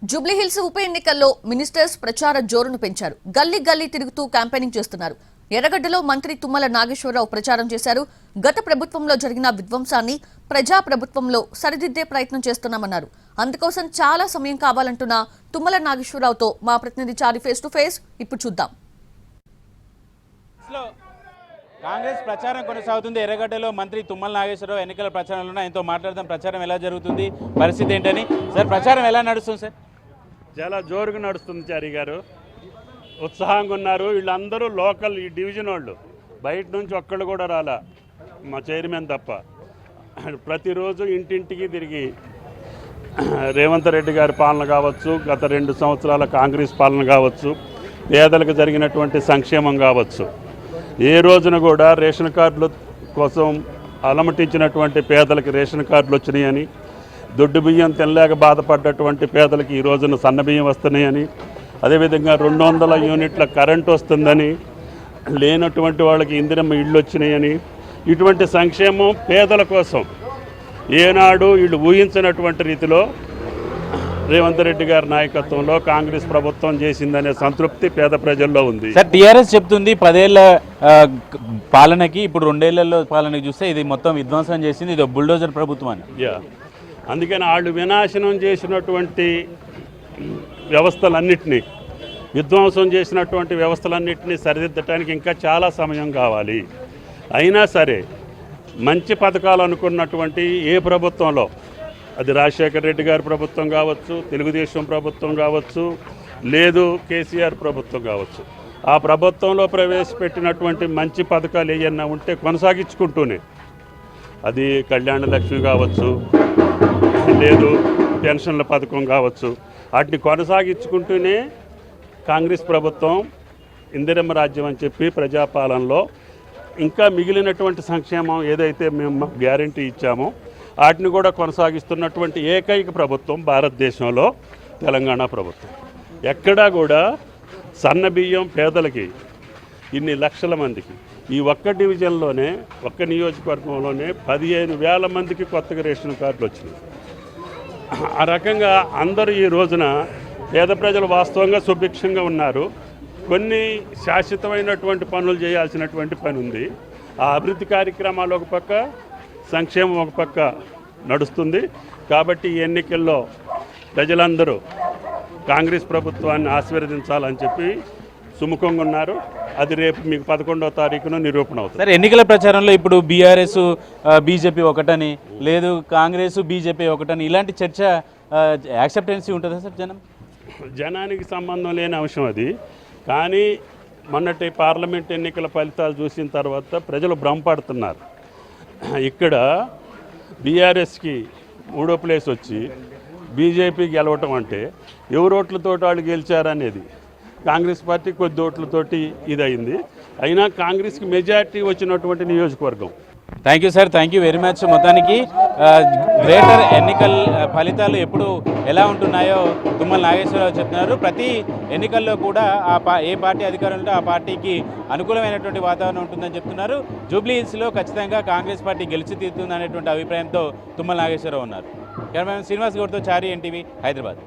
జూబ్లీహిల్స్ ఉప ఎన్నికల్లో మినిస్టర్స్ ప్రచార జోరును పెంచారు. గల్లీ గల్లీ తిరుగుతూ క్యాంపెయినింగ్ చేస్తున్నారు. ఎర్రగడ్డలో మంత్రి తుమ్మల నాగేశ్వరరావు ప్రచారం చేశారు. గత ప్రభుత్వంలో జరిగిన విధ్వంసాన్ని ప్రజా ప్రభుత్వంలో సరిదిద్దే ప్రయత్నం చేస్తున్నామన్నారు. అందుకోసం చాలా సమయం కావాలంటున్న తుమ్మల నాగేశ్వరరావుతో మా ప్రతినిధి చారి ఫేస్ టు ఫేస్ ఇప్పుడు చూద్దాం. కాంగ్రెస్ ప్రచారం కొనసాగుతుంది. ఎర్రగడ్డలో మంత్రి తుమ్మల నాగేశ్వరరావు ఎన్నికల ప్రచారంలో ఆయనతో మాట్లాడదాం. ప్రచారం ఎలా జరుగుతుంది, పరిస్థితి ఏంటని. సార్, ప్రచారం ఎలా నడుస్తుంది సార్? చాలా జోరుగా నడుస్తుంది చారి గారు. ఉత్సాహంగా ఉన్నారు. వీళ్ళందరూ లోకల్, ఈ డివిజన్ వాళ్ళు. బయట నుంచి ఒక్కళ్ళు కూడా రాలా, మా చైర్మన్ తప్ప. ప్రతిరోజు ఇంటింటికి తిరిగి రేవంత్ రెడ్డి గారి పాలన కావచ్చు, గత 2 సంవత్సరాల కాంగ్రెస్ పాలన కావచ్చు, పేదలకు జరిగినటువంటి సంక్షేమం కావచ్చు, ఏ రోజున కూడా రేషన్ కార్డుల కోసం అలమటించినటువంటి పేదలకి రేషన్ కార్డులు వచ్చినాయని, దొడ్డు బియ్యం తినలేక బాధపడ్డటువంటి పేదలకి ఈ రోజున సన్న బియ్యం వస్తున్నాయని, అదేవిధంగా 200 యూనిట్ల కరెంటు వస్తుందని, లేనటువంటి వాళ్ళకి ఇందిరమ్మ ఇళ్ళు వచ్చినాయని, ఇటువంటి సంక్షేమం పేదల కోసం ఏనాడు వీళ్ళు ఊహించినటువంటి రీతిలో రేవంత్ రెడ్డి గారి నాయకత్వంలో కాంగ్రెస్ ప్రభుత్వం చేసిందనే సంతృప్తి పేద ప్రజల్లో ఉంది. సార్, టీఆర్ఎస్ చెప్తుంది 10 ఏళ్ల పాలనకి ఇప్పుడు 2 ఏళ్లలో పాలనకి చూస్తే ఇది మొత్తం విధ్వంసం చేసింది, ఇది బుల్డోజర్ ప్రభుత్వం అని. అందుకని వాళ్ళు వినాశనం చేసినటువంటి వ్యవస్థలన్నింటినీ, విధ్వంసం చేసినటువంటి వ్యవస్థలన్నింటినీ సరిదిద్దడానికి ఇంకా చాలా సమయం కావాలి. అయినా సరే మంచి పథకాలు అనుకున్నటువంటి ఏ ప్రభుత్వంలో, అది రాజశేఖర రెడ్డి గారి ప్రభుత్వం కావచ్చు, తెలుగుదేశం ప్రభుత్వం కావచ్చు, లేదు కేసీఆర్ ప్రభుత్వం కావచ్చు, ఆ ప్రభుత్వంలో ప్రవేశపెట్టినటువంటి మంచి పథకాలు ఏమన్నా ఉంటే కొనసాగించుకుంటూనే, అది కళ్యాణ లక్ష్మి కావచ్చు, లేదు పెన్షన్ల పథకం కావచ్చు, వాటిని కొనసాగించుకుంటూనే కాంగ్రెస్ ప్రభుత్వం ఇందిరమ్మ రాజ్యం అని చెప్పి ప్రజాపాలనలో ఇంకా మిగిలినటువంటి సంక్షేమం ఏదైతే మేము గ్యారంటీ ఇచ్చామో వాటిని కూడా కొనసాగిస్తున్నటువంటి ఏకైక ప్రభుత్వం భారతదేశంలో తెలంగాణ ప్రభుత్వం. ఎక్కడా కూడా సన్న బియ్యం పేదలకి ఇన్ని లక్షల మందికి ఈ ఒక్క డివిజన్లోనే, ఒక్క నియోజకవర్గంలోనే 15,000 మందికి కొత్తగా రేషన్ కార్డులు వచ్చినాయి. ఆ రకంగా అందరూ ఈ రోజున పేద ప్రజలు వాస్తవంగా సుభిక్షంగా ఉన్నారు. కొన్ని శాశ్వతమైనటువంటి పనులు చేయాల్సినటువంటి పని ఉంది. ఆ అభివృద్ధి కార్యక్రమాలు ఒక పక్క, సంక్షేమం ఒక పక్క నడుస్తుంది. కాబట్టి ఈ ఎన్నికల్లో ప్రజలందరూ కాంగ్రెస్ ప్రభుత్వాన్ని ఆశీర్వదించాలని చెప్పి సుముఖంగా ఉన్నారు. అది రేపు మీకు 11వ తారీఖున నిరూపణ అవుతుంది. సార్, ఎన్నికల ప్రచారంలో ఇప్పుడు బీఆర్ఎస్ బీజేపీ ఒకటని, లేదు కాంగ్రెస్ బీజేపీ ఒకటని, ఇలాంటి చర్చ యాక్సెప్టెన్సీ ఉంటుందా సార్? జనానికి సంబంధం లేని అంశం అది. కానీ మొన్నటి పార్లమెంట్ ఎన్నికల ఫలితాలు చూసిన తర్వాత ప్రజలు భ్రమపడుతున్నారు. ఇక్కడ బీఆర్ఎస్కి 3వ ప్లేస్ వచ్చి బీజేపీ గెలవటం అంటే ఎవరు ఓట్లతో వాళ్ళు గెలిచారనేది. కాంగ్రెస్ పార్టీ కొద్ది ఓట్లతోటి ఇదయింది. అయినా కాంగ్రెస్కి మెజారిటీ వచ్చినటువంటి నియోజకవర్గం. Thank you sir, thank you very much. మొత్తానికి గ్రేటర్ ఎన్నికల ఫలితాలు ఎప్పుడు ఎలా ఉంటున్నాయో తుమ్మల నాగేశ్వరరావు చెప్తున్నారు. ప్రతి ఎన్నికల్లో కూడా ఏ పార్టీ అధికారంలో ఆ పార్టీకి అనుకూలమైనటువంటి వాతావరణం ఉంటుందని చెప్తున్నారు. జూబ్లీహిల్స్లో ఖచ్చితంగా కాంగ్రెస్ పార్టీ గెలిచి తీరుతుంది అనేటువంటి అభిప్రాయంతో తుమ్మల నాగేశ్వరరావు ఉన్నారు. కెమెరామెన్ శ్రీనివాస్ గౌడ్తో చారి, ఎన్టీవీ, హైదరాబాద్.